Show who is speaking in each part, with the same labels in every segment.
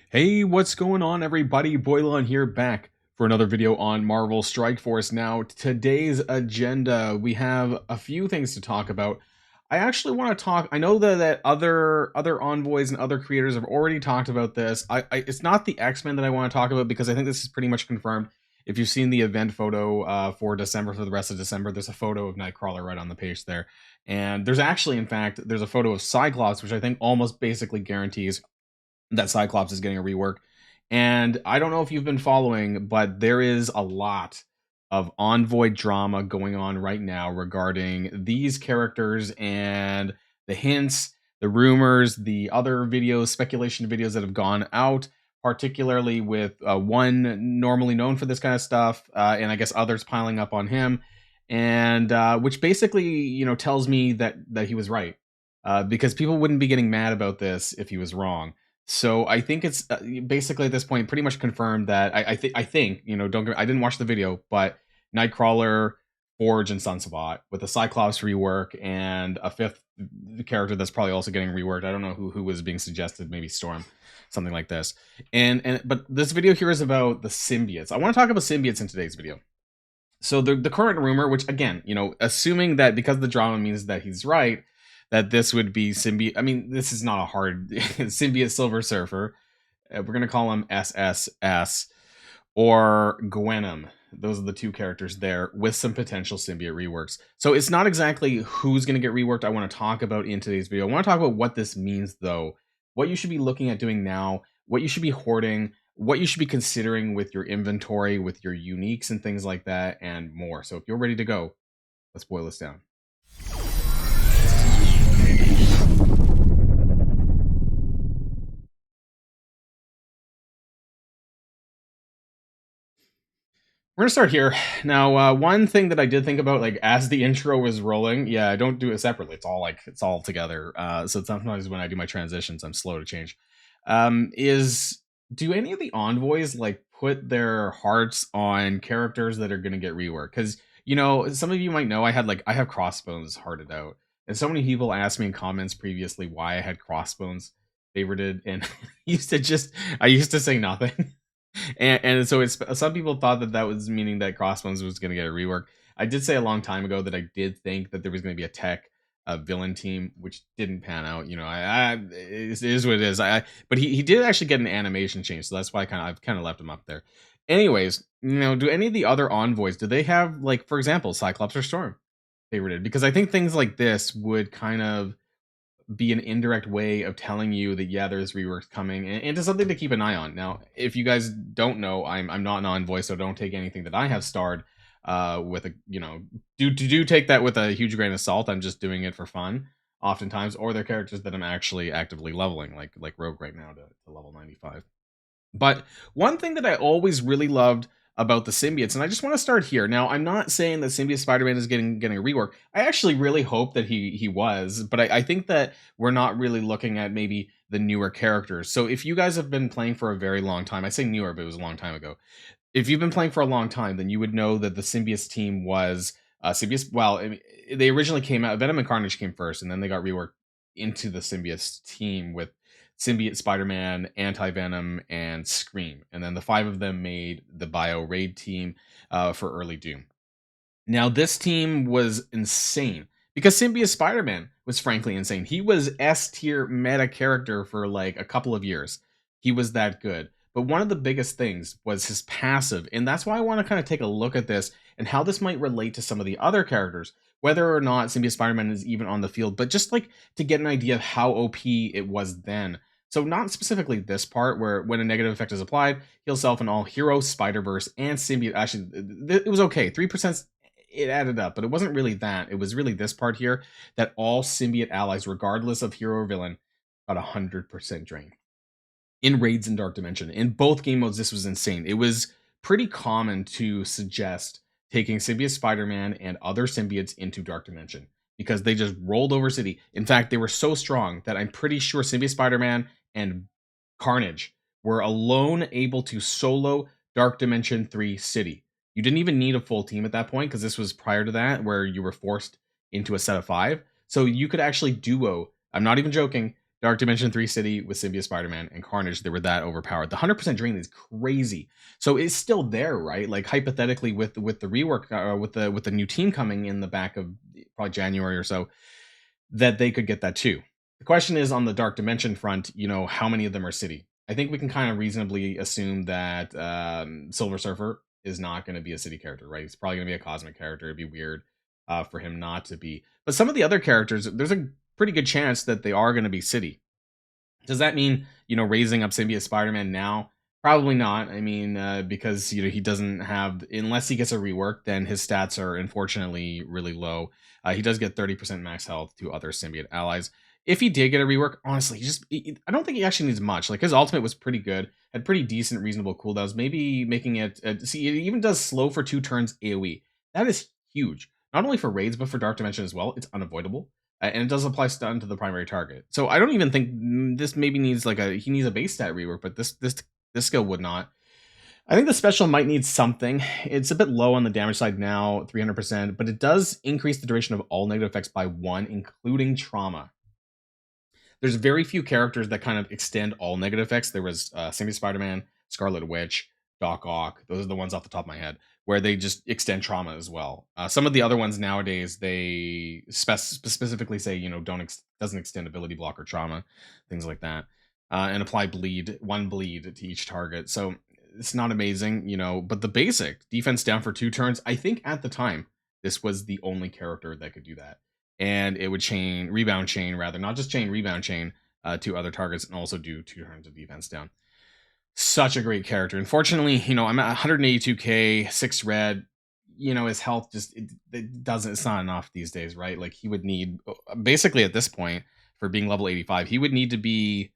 Speaker 1: Hey, what's going on, everybody? Boilon here, back for another video on Marvel Strike Force. Now, today's agenda, we have a few things to talk about. I actually want to talk. I know that other envoys and other creators have already talked about this. It's not the X-Men that I want to talk about because I think this is pretty much confirmed. If you've seen the event photo for December, for the rest of December, there's a photo of Nightcrawler right on the page there. And there's actually, in fact, there's a photo of Cyclops, which I think almost basically guarantees that Cyclops is getting a rework. And I don't know if you've been following, but there is a lot of envoy drama going on right now regarding these characters and the hints, the rumors, the other videos, speculation videos that have gone out, particularly with one normally known for this kind of stuff, and I guess others piling up on him, and which basically, tells me that he was right, because people wouldn't be getting mad about this if he was wrong. So I think it's basically at this point pretty much confirmed that I think I didn't watch the video, but Nightcrawler, Forge, and Sunspot with a Cyclops rework and a fifth character that's probably also getting reworked. I don't know who was being suggested, maybe Storm, something like this. But this video here is about the symbiotes. I want to talk about symbiotes in today's video. So the current rumor, which again, assuming that because the drama means that he's right, that this would be Symbiot. I mean, this is not a hard Symbiot Silver Surfer. We're gonna call him SSS or Gwenom. Those are the two characters there with some potential symbiote reworks. So it's not exactly who's going to get reworked I want to talk about in today's video. I want to talk about what this means, though, what you should be looking at doing now, what you should be hoarding, what you should be considering with your inventory, with your uniques and things like that, and more. So if you're ready to go, let's boil this down. We're gonna start here. Now, one thing that I did think about, like, as the intro was rolling, yeah, I don't do it separately. It's all together. So sometimes when I do my transitions, I'm slow to change. Is do any of the envoys like put their hearts on characters that are gonna get reworked? Because some of you might know I have Crossbones hearted out, and so many people asked me in comments previously why I had Crossbones favorited, and I used to say nothing. And so it's some people thought that was meaning that Crossbones was going to get a rework. I did say a long time ago that I did think that there was going to be a tech villain team, which didn't pan out. It is what it is. But he did actually get an animation change, so that's why I've kind of left him up there. Anyways, do any of the other envoys, do they have, like, for example, Cyclops or Storm favorited? Because I think things like this would kind of be an indirect way of telling you that, yeah, there's reworks coming, and just something to keep an eye on. Now, if you guys don't know, I'm not an envoy, so don't take anything that I have starred with a do take that with a huge grain of salt. I'm just doing it for fun oftentimes, or they're characters that I'm actually actively leveling, like Rogue right now to level 95. But one thing that I always really loved about the symbiotes, and I just want to start here. Now, I'm not saying that Symbiote Spider-Man is getting a rework. I actually really hope that he was, but I think that we're not really looking at maybe the newer characters. So if you guys have been playing for a very long time, I say newer, but it was a long time ago. If you've been playing for a long time, then you would know that the Symbiotes team was Symbiotes. Well, I mean, they originally came out. Venom and Carnage came first, and then they got reworked into the Symbiotes team with Symbiote, Spider-Man, Anti-Venom, and Scream. And then the five of them made the Bio Raid team for Early Doom. Now, this team was insane because Symbiote Spider-Man was frankly insane. He was S-tier meta character for like a couple of years. He was that good. But one of the biggest things was his passive. And that's why I want to kind of take a look at this and how this might relate to some of the other characters, whether or not Symbiote Spider-Man is even on the field, but just like to get an idea of how OP it was then. So not specifically this part where when a negative effect is applied, heal self and all hero, Spider-Verse, and Symbiote. Actually, it was okay. 3%, it added up, but it wasn't really that. It was really this part here, that all symbiote allies, regardless of hero or villain, got 100% drain in raids in Dark Dimension. In both game modes, this was insane. It was pretty common to suggest taking Symbiote Spider-Man and other symbiotes into Dark Dimension because they just rolled over city. In fact, they were so strong that I'm pretty sure Symbiote Spider-Man and Carnage were alone able to solo Dark Dimension 3 city. You didn't even need a full team at that point because this was prior to that where you were forced into a set of 5. So you could actually duo, I'm not even joking, Dark Dimension 3 City with Symbiote Spider-Man and Carnage, they were that overpowered. The 100% drain is crazy. So it's still there, right? Like hypothetically with the rework with the new team coming in the back of probably January or so, that they could get that too. The question is on the Dark Dimension front, how many of them are City? I think we can kind of reasonably assume that Silver Surfer is not going to be a City character, right? He's probably going to be a cosmic character. It'd be weird for him not to be. But some of the other characters, there's a pretty good chance that they are going to be City. Does that mean, raising up Symbiote Spider-Man now? Probably not. I mean, because he doesn't have, unless he gets a rework, then his stats are unfortunately really low. He does get 30% max health to other symbiote allies. If he did get a rework, honestly, I don't think he actually needs much. Like his ultimate was pretty good, had pretty decent, reasonable cooldowns. Maybe making it see, it even does slow for 2 turns AOE. That is huge, not only for raids but for Dark Dimension as well. It's unavoidable. And it does apply stun to the primary target. So I don't even think this maybe needs he needs a base stat rework, but this skill would not. I think the special might need something. It's a bit low on the damage side now, 300%, but it does increase the duration of all negative effects by 1, including trauma. There's very few characters that kind of extend all negative effects. There was Symbiote Spider-Man, Scarlet Witch, Doc Ock. Those are the ones off the top of my head where they just extend trauma as well. Some of the other ones nowadays, they specifically say, doesn't extend ability block or trauma, things like that, and apply one bleed to each target. So it's not amazing, but the basic defense down for 2 turns, I think at the time, this was the only character that could do that. And it would rebound chain, rather, not just rebound chain to other targets, and also do 2 turns of defense down. Such a great character. Unfortunately, I'm at 182k, 6 red. His health just it's not enough these days, right? Like he would need, basically at this point, for being level 85, he would need to be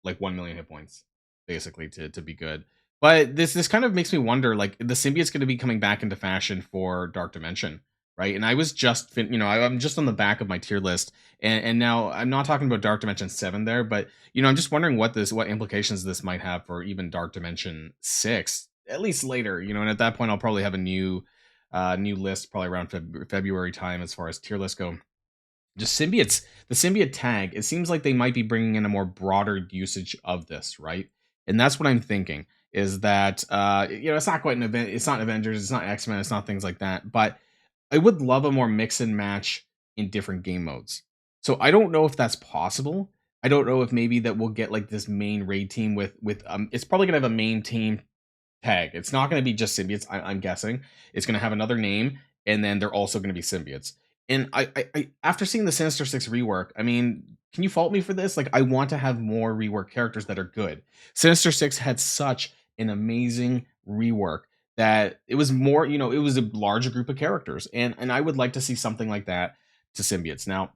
Speaker 1: like 1 million hit points, basically, to be good. But this kind of makes me wonder, like the symbiote's going to be coming back into fashion for Dark Dimension, right? And I was just, I'm just on the back of my tier list, and now I'm not talking about Dark Dimension 7 there, but I'm just wondering what implications this might have for even Dark Dimension 6, at least later, and at that point I'll probably have a new list probably around February time as far as tier lists go. Just symbiotes, the symbiote tag, it seems like they might be bringing in a more broader usage of this, right? And that's what I'm thinking, is that it's not quite an event, it's not Avengers, it's not X-Men, it's not things like that, but I would love a more mix and match in different game modes. So I don't know if that's possible. I don't know if maybe that we'll get like this main raid team with it's probably gonna have a main team tag. It's not gonna be just symbiotes, I'm guessing. It's gonna have another name, and then they're also gonna be symbiotes. And I after seeing the Sinister Six rework, I mean, can you fault me for this? Like, I want to have more rework characters that are good. Sinister Six had such an amazing rework that it was more, it was a larger group of characters, and I would like to see something like that to symbiotes. Now,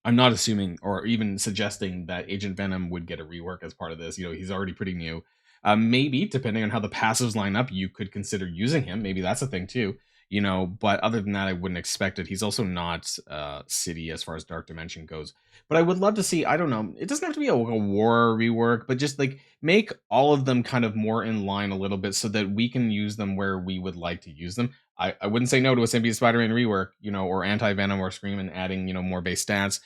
Speaker 1: I'm not assuming or even suggesting that Agent Venom would get a rework as part of this. He's already pretty new. Maybe, depending on how the passives line up, you could consider using him. Maybe that's a thing too. But other than that, I wouldn't expect it. He's also not City as far as Dark Dimension goes. But I would love to see, I don't know, it doesn't have to be a war rework, but just like make all of them kind of more in line a little bit so that we can use them where we would like to use them. I wouldn't say no to a Symbiote Spider-Man rework, or Anti-Venom or Scream and adding, more base stats.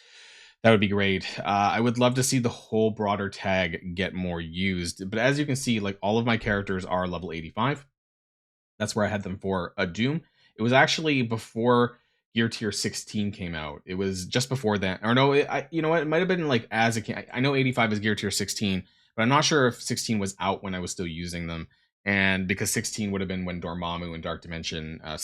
Speaker 1: That would be great. I would love to see the whole broader tag get more used. But as you can see, like all of my characters are level 85. That's where I had them for a Doom. It was actually before Gear Tier 16 came out. It was just before that. Or no, you know what? It might have been like as it came. I know 85 is Gear Tier 16, but I'm not sure if 16 was out when I was still using them. And because 16 would have been when Dormammu and Dark Dimension 5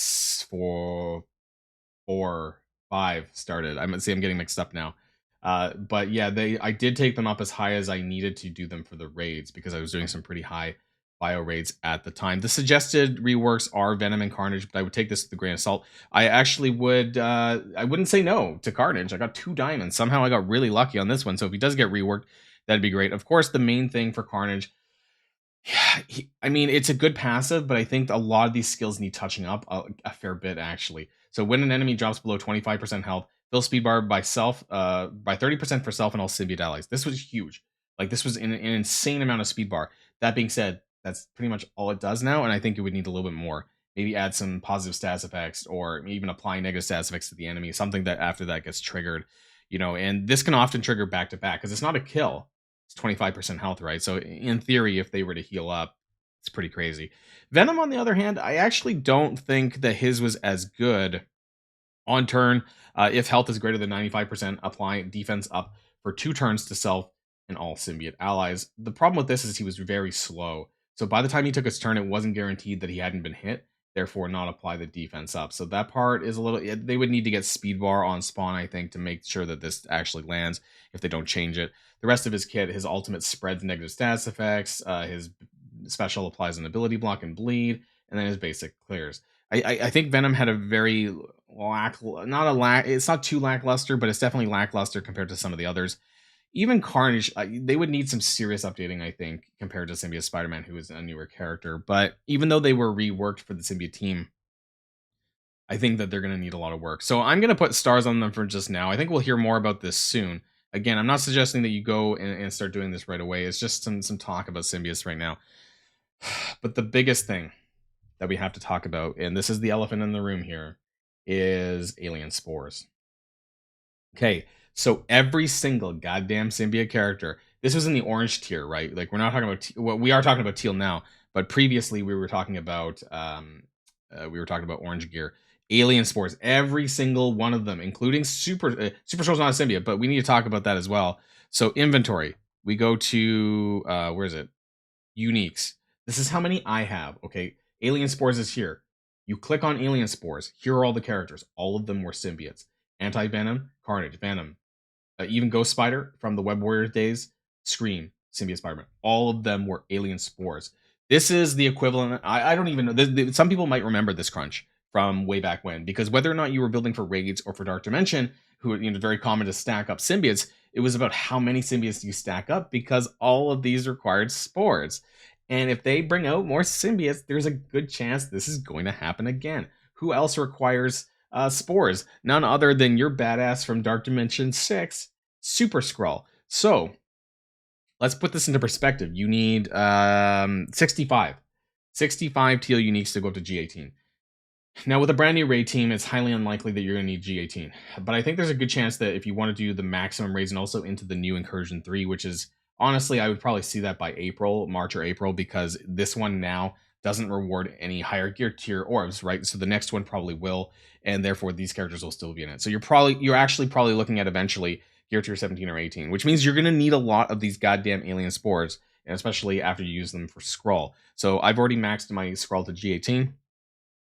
Speaker 1: started. I'm getting mixed up now. But yeah, I did take them up as high as I needed to do them for the raids because I was doing some pretty high bio raids at the time. The suggested reworks are Venom and Carnage, but I would take this with a grain of salt. I actually wouldn't say no to Carnage. I got 2 diamonds. Somehow I got really lucky on this one. So if he does get reworked, that'd be great. Of course, the main thing for Carnage, I mean, it's a good passive, but I think a lot of these skills need touching up a fair bit, actually. So when an enemy drops below 25% health, fill speed bar by 30% for self and all symbiote allies. This was huge. Like, this was an insane amount of speed bar. That being said, that's pretty much all it does now, and I think it would need a little bit more. Maybe add some positive stats effects, or even apply negative stats effects to the enemy, something that after that gets triggered. you know, and this can often trigger back to back because it's not a kill. It's 25% health, right? So in theory, if they were to heal up, it's pretty crazy. Venom, on the other hand, I actually don't think that his was as good on turn. If health is greater than 95%, apply defense up for 2 turns to self and all symbiote allies. The problem with this is he was very slow. So by the time he took his turn, it wasn't guaranteed that he hadn't been hit, therefore not apply the defense up. So that part is a little, they would need to get speed bar on spawn, I think, to make sure that this actually lands if they don't change it. The rest of his kit, his ultimate spreads negative status effects, his special applies an ability block and bleed, and then his basic clears. I think Venom had a very it's not too lackluster, but it's definitely lackluster compared to some of the others. Even Carnage, they would need some serious updating, I think, compared to Symbiote Spider-Man, who is a newer character. But even though they were reworked for the Symbiote team, I think that they're going to need a lot of work. So I'm going to put stars on them for just now. I think we'll hear more about this soon. Again, I'm not suggesting that you go and start doing this right away. It's just some talk about symbiotes right now. But the biggest thing that we have to talk about, and this is the elephant in the room here, is alien spores. Okay, so every single goddamn symbiote character, this was in the orange tier, right? Like, we're not talking about well, we are talking about teal now, but previously we were talking about orange gear. Alien spores, every single one of them, including super Soul's not a symbiote, but we need to talk about that as well. So inventory, we go to where is it? Uniques. This is how many I have. Okay, alien spores is here. You click on alien spores. Here are all the characters. All of them were symbiotes. Anti-Venom, Carnage, Venom, even Ghost Spider from the Web Warriors days, Scream, Symbiote Spider-Man. All of them were alien spores. This is the equivalent. I don't even know. Some people might remember this crunch from way back when, because whether or not you were building for raids or for Dark Dimension, who, you know, very common to stack up symbiotes, it was about how many symbiotes you stack up, because all of these required spores. And if they bring out more symbiotes, there's a good chance this is going to happen again. Who else requires spores? None other than your badass from Dark Dimension 6, Super Skrull. So let's put this into perspective. You need 65 teal uniques to go up to G18. Now, with a brand new raid team, it's highly unlikely that you're going to need G18. But I think there's a good chance that if you want to do the maximum raids and also into the new Incursion 3, which is, honestly, I would probably see that by March or April, because this one now doesn't reward any higher gear tier orbs, right? So the next one probably will, and therefore these characters will still be in it. So you're actually probably looking at eventually gear tier 17 or 18, which means you're going to need a lot of these goddamn alien spores, and especially after you use them for Skrull. So I've already maxed my Skrull to G18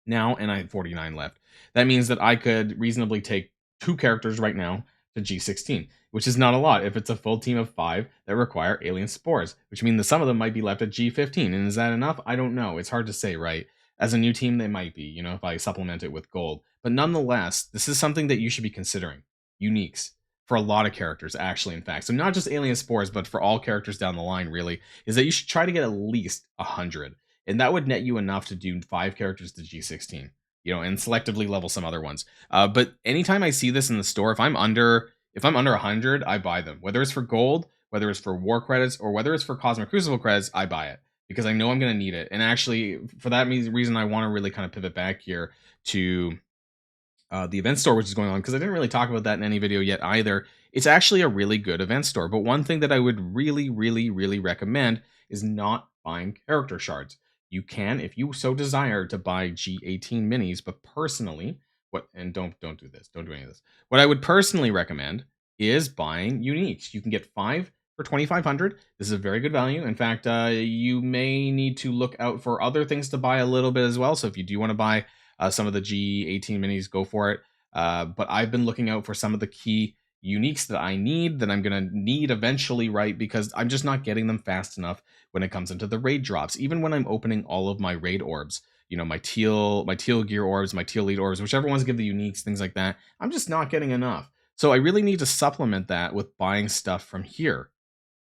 Speaker 1: now, and I have 49 left. That means that I could reasonably take 2 characters right now to G16, which is not a lot if it's a full team of 5 that require alien spores, which means that some of them might be left at G15. And is that enough? I don't know. It's hard to say, right? As a new team, they might be, you know, if I supplement it with gold. But nonetheless, this is something that you should be considering. Uniques for a lot of characters, actually, in fact. So not just alien spores, but for all characters down the line, really, is that you should try to get at least 100. And that would net you enough to do 5 characters to G16, you know, and selectively level some other ones. But anytime I see this in the store, if I'm under 100, I buy them. Whether it's for gold, whether it's for war credits, or whether it's for Cosmic Crucible credits, I buy it, because I know I'm going to need it. And actually, for that reason, I want to really kind of pivot back here to the event store, which is going on, because I didn't really talk about that in any video yet either. It's actually a really good event store. But one thing that I would really, really, really recommend is not buying character shards. You can, if you so desire, to buy G18 minis, but personally, don't do this. Don't do any of this. What I would personally recommend is buying uniques. You can get 5 for 2,500. This is a very good value. In fact, you may need to look out for other things to buy a little bit as well. So if you do want to buy some of the G18 minis, go for it. But I've been looking out for some of the key uniques that I need, that I'm going to need eventually, right? Because I'm just not getting them fast enough when it comes into the raid drops. Even when I'm opening all of my raid orbs, you know, my teal gear orbs, my teal lead orbs, whichever ones give the uniques, things like that, I'm just not getting enough. So I really need to supplement that with buying stuff from here.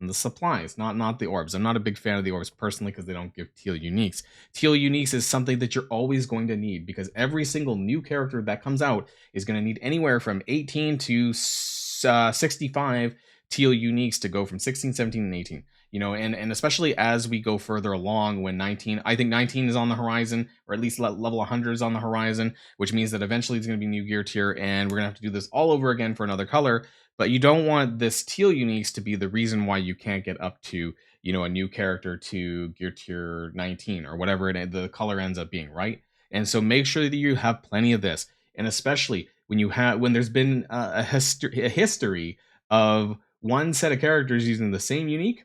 Speaker 1: And the supplies, not the orbs. I'm not a big fan of the orbs personally, because they don't give teal uniques. Teal uniques is something that you're always going to need, because every single new character that comes out is going to need anywhere from 18 to 65 teal uniques to go from 16, 17, and 18. you know, and especially as we go further along, when 19, I think 19 is on the horizon, or at least level 100 is on the horizon, which means that eventually it's going to be new gear tier, and we're going to have to do this all over again for another color. But you don't want this teal uniques to be the reason why you can't get up to, you know, a new character to gear tier 19 or whatever the color ends up being, right? And so make sure that you have plenty of this, and especially when there's been a history of one set of characters using the same unique,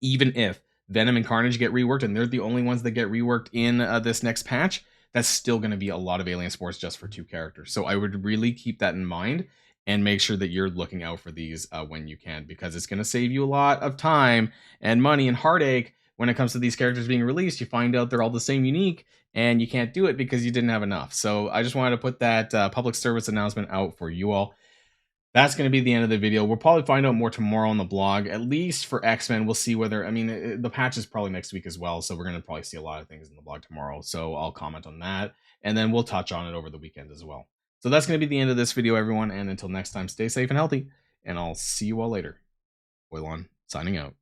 Speaker 1: even if Venom and Carnage get reworked and they're the only ones that get reworked in this next patch, that's still going to be a lot of Alien Sports just for 2 characters. So I would really keep that in mind and make sure that you're looking out for these when you can, because it's going to save you a lot of time and money and heartache when it comes to these characters being released. You find out they're all the same unique and you can't do it because you didn't have enough. So I just wanted to put that public service announcement out for you all. That's going to be the end of the video. We'll probably find out more tomorrow on the blog, at least for X-Men. We'll see whether, I mean, the patch is probably next week as well, so we're going to probably see a lot of things in the blog tomorrow, so I'll comment on that, and then we'll touch on it over the weekend as well. So that's going to be the end of this video, everyone, and until next time, stay safe and healthy, and I'll see you all later. Boilon, signing out.